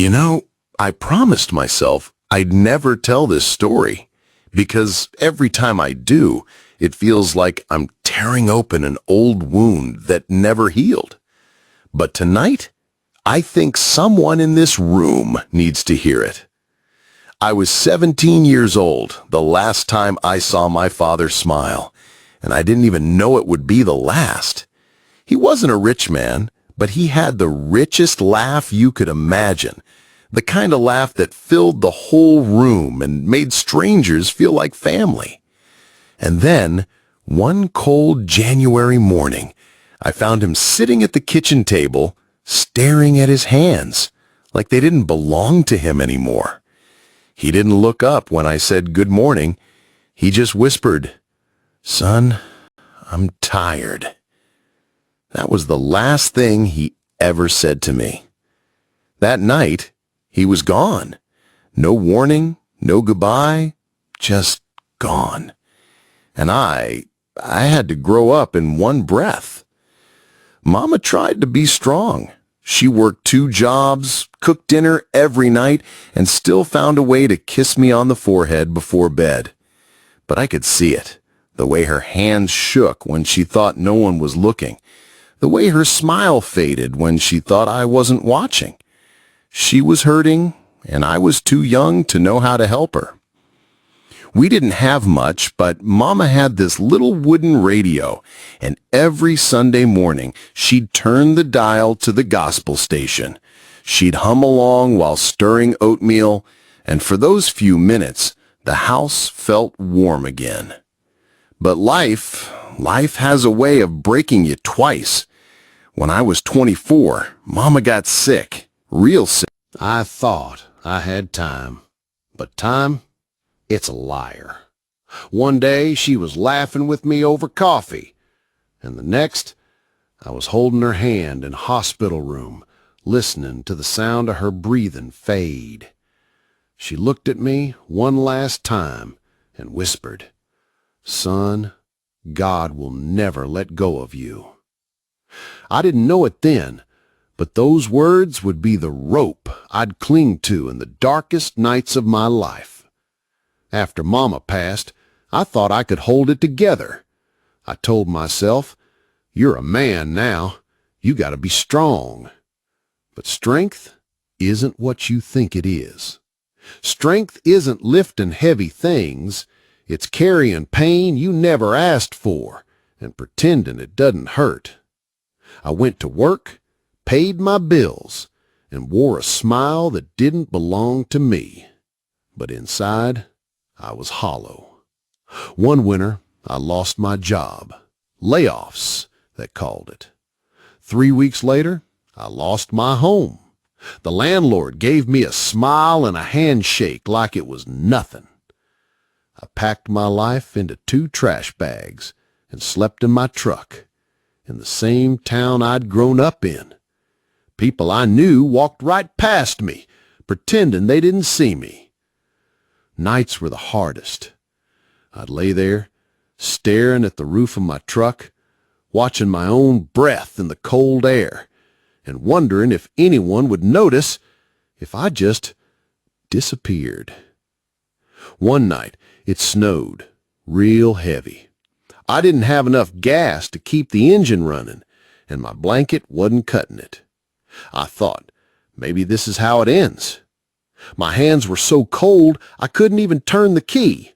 You know, I promised myself I'd never tell this story because every time I do, it feels like I'm tearing open an old wound that never healed. But tonight, I think someone in this room needs to hear it. I was 17 years old the last time I saw my father smile, and I didn't even know it would be the last. He wasn't a rich man, but he had the richest laugh you could imagine. The kind of laugh that filled the whole room and made strangers feel like family. And then, one cold January morning, I found him sitting at the kitchen table, staring at his hands, like they didn't belong to him anymore. He didn't look up when I said good morning. He just whispered, "Son, I'm tired." That was the last thing he ever said to me. That night, he was gone. No warning, no goodbye, just gone. And I had to grow up in one breath. Mama tried to be strong. She worked 2 jobs, cooked dinner every night, and still found a way to kiss me on the forehead before bed. But I could see it, the way her hands shook when she thought no one was looking, the way her smile faded when she thought I wasn't watching. She was hurting, and I was too young to know how to help her. We didn't have much, but Mama had this little wooden radio, and every Sunday morning she'd turn the dial to the gospel station. She'd hum along while stirring oatmeal, and for those few minutes, the house felt warm again. But life has a way of breaking you twice. When I was 24, Mama got sick, real sick. I thought I had time, but time, it's a liar. One day she was laughing with me over coffee, and the next I was holding her hand in hospital room, listening to the sound of her breathing fade. She looked at me one last time and whispered, "Son, God will never let go of you." I didn't know it then, but those words would be the rope I'd cling to in the darkest nights of my life. After Mama passed, I thought I could hold it together. I told myself, "You're a man now. You got to be strong." But strength isn't what you think it is. Strength isn't lifting heavy things. It's carrying pain you never asked for and pretending it doesn't hurt. I went to work, paid my bills, and wore a smile that didn't belong to me. But inside, I was hollow. One winter, I lost my job. Layoffs, they called it. 3 weeks later, I lost my home. The landlord gave me a smile and a handshake like it was nothing. I packed my life into 2 trash bags and slept in my truck, in the same town I'd grown up in. People I knew walked right past me, pretending they didn't see me. Nights were the hardest. I'd lay there, staring at the roof of my truck, watching my own breath in the cold air, and wondering if anyone would notice if I just disappeared. One night, it snowed, real heavy. I didn't have enough gas to keep the engine running, and my blanket wasn't cutting it. I thought, maybe this is how it ends. My hands were so cold I couldn't even turn the key.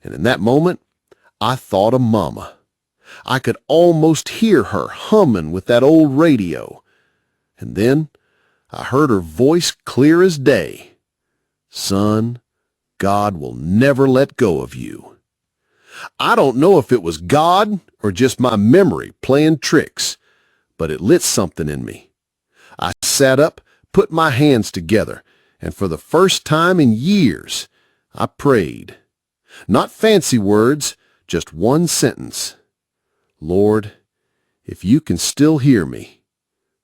And in that moment, I thought of Mama. I could almost hear her humming with that old radio. And then I heard her voice clear as day. "Son, God will never let go of you." I don't know if it was God or just my memory playing tricks, but it lit something in me. I sat up, put my hands together, and for the first time in years, I prayed. Not fancy words, just one sentence. "Lord, if you can still hear me,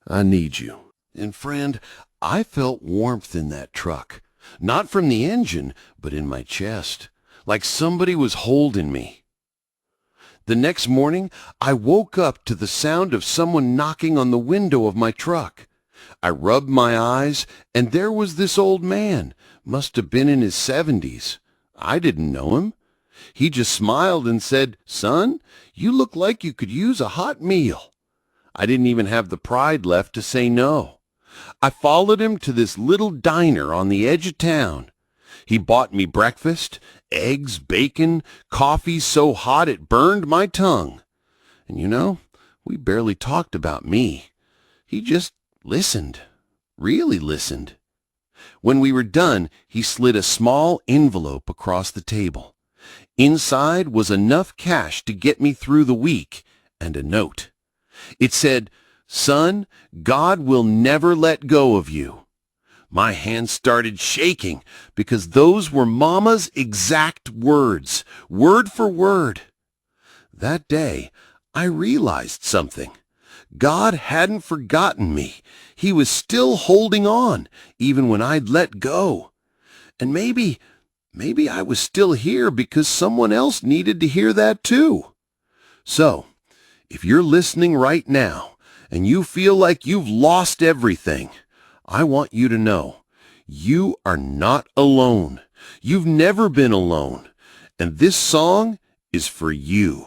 I need you." And friend, I felt warmth in that truck, not from the engine, but in my chest, like somebody was holding me. The next morning, I woke up to the sound of someone knocking on the window of my truck. I rubbed my eyes, and there was this old man. Must have been in his 70s. I didn't know him. He just smiled and said, "Son, you look like you could use a hot meal." I didn't even have the pride left to say no. I followed him to this little diner on the edge of town. He bought me breakfast, eggs, bacon, coffee so hot it burned my tongue. And you know, we barely talked about me. He just listened, really listened. When we were done, he slid a small envelope across the table. Inside was enough cash to get me through the week, and a note. It said, "Son, God will never let go of you." My hands started shaking because those were Mama's exact words, word for word. That day, I realized something. God hadn't forgotten me. He was still holding on, even when I'd let go. And maybe I was still here because someone else needed to hear that too. So, if you're listening right now and you feel like you've lost everything, I want you to know you are not alone. You've never been alone. And this song is for you.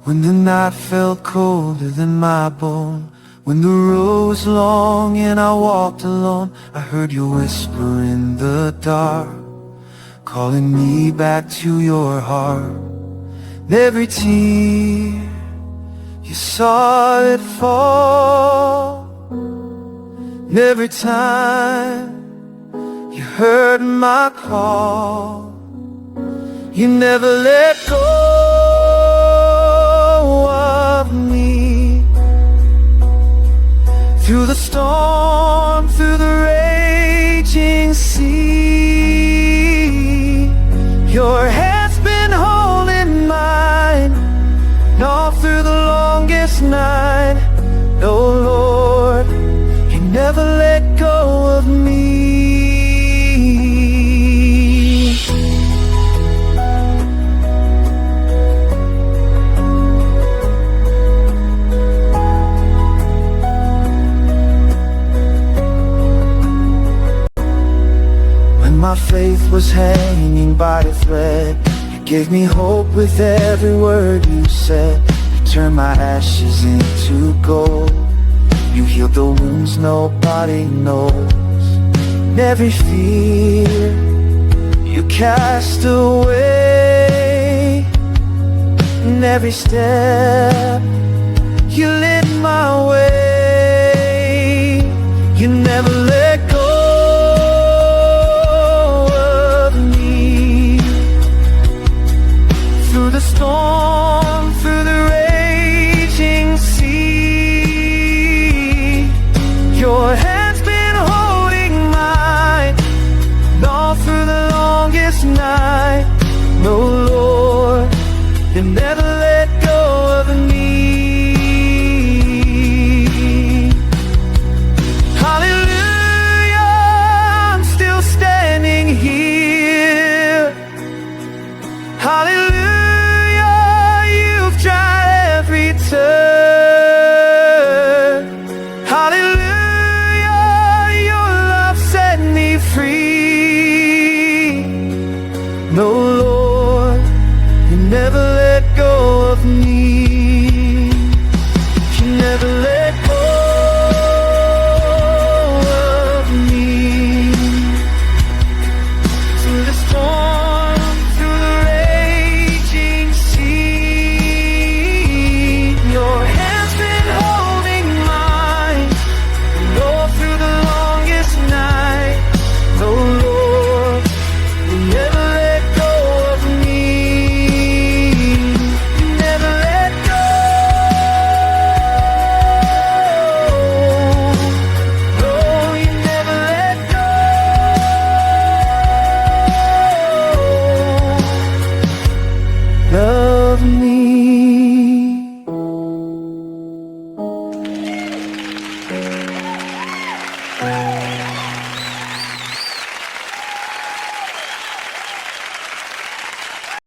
When the night felt colder than my bone, when the road was long and I walked alone, I heard you whisper in the dark, calling me back to your heart. And every tear you saw it fall, and every time you heard my call, you never let go of me. Through the storm, through the raging sea, your hand's been holding mine, and all through the longest night. Oh Lord, you never let go of me. My faith was hanging by a thread, you gave me hope with every word you said. You turned my ashes into gold, you healed the wounds nobody knows. And every fear you cast away, and every step you lit my way. You never let go through the storm, through the raging sea. Your hand's been holding mine, and all through the longest night. No, Lord, you never let go of me. Hallelujah, I'm still standing here. Hallelujah, hallelujah, your love set me free. No, Lord, you never